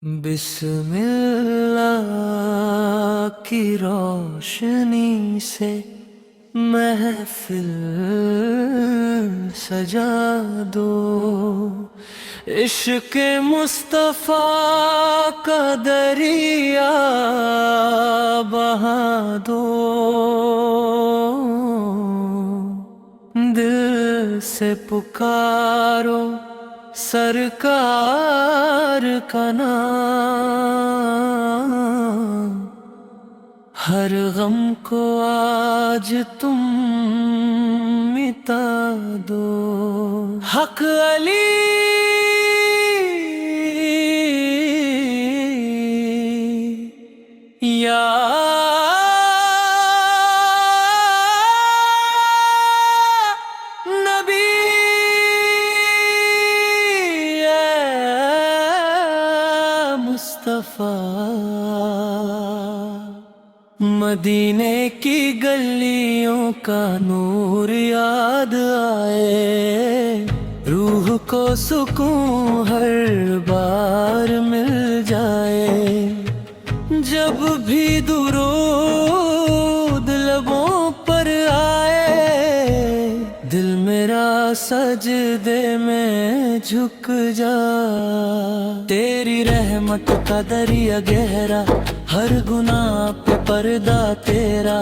بسم اللہ کی روشنی سے محفل سجا دو، عشق مصطفیٰ کا دریا بہا دو، دل سے پکارو سرکار کا نام، ہر غم کو آج تم مٹا دو۔ حق علی یا مدینے کی گلیوں کا نور یاد آئے، روح کو سکون ہر بار مل جائے، جب بھی درود لبوں پر آئے، دل میرا سجدے میں جھک جا۔ تیری رحمت کا دریا گہرا، ہر گناہ پہ پردہ تیرا،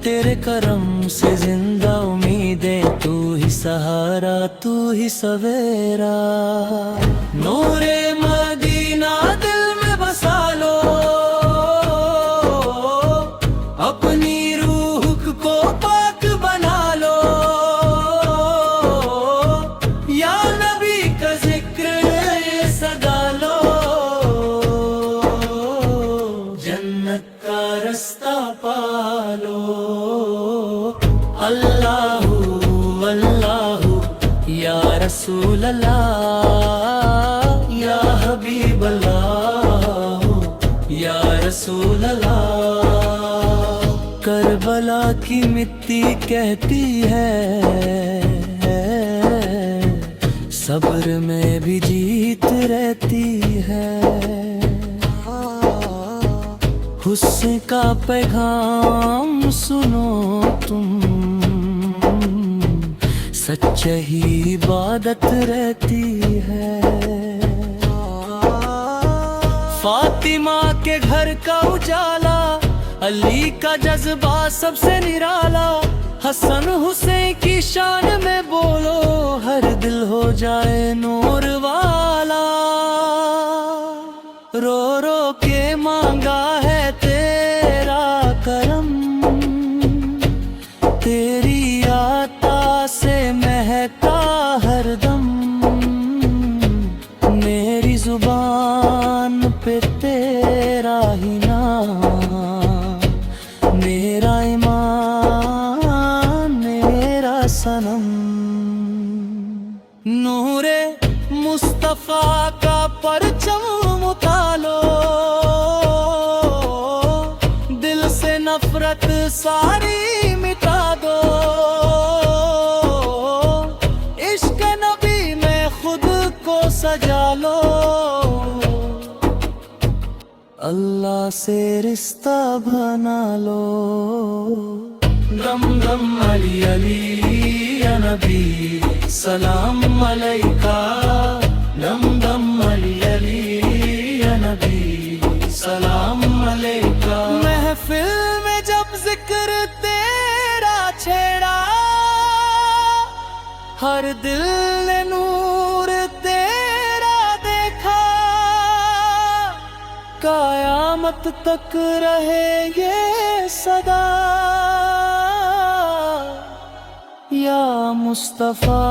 تیرے کرم سے زندہ امیدیں، تو ہی سہارا تو ہی سویرا۔ نور مدینہ دل میں بسا لو، اپنی روح کو پاک بنا لو، یا نبی کا ذکر سدا لو، جنت کا رستہ پالو۔ اللہ اللہ یا رسول اللہ، یا حبیب اللہ، یا رسول اللہ۔ کربلا کی مٹی کہتی ہے، صبر میں بھی جیت رہتی ہے، حسن کا پیغام سنو تم، سچی ہی عبادت رہتی ہے۔ فاطمہ کے گھر کا اجالا، علی کا جذبہ سب سے نرالا، حسن حسین کی شان میں بولو، ہر دل ہو جائے نور والا۔ رو رو کے مانگا ہے تیرا کرم، تیری عطا سے مہکا ہر دم، میری زبان پہ تیرا ہی نام، میرا ایمان میرا صنم۔ نور مصطفیٰ کا پرچم اٹھا لو، دل سے نفرت ساری مٹا دو، عشق نبی میں خود کو سجا لو، اللہ سے رشتہ بنا لو۔ دم دم علی علی یا نبی سلام علیکہ، دم دم علی علی یا نبی سلام علیکہ۔ محفل میں جب ذکر تیرا چھیڑا، ہر دل نے نور تیرا دیکھا، قیامت تک رہے یہ صدا، یا مصطفیٰ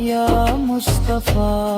یا مصطفیٰ۔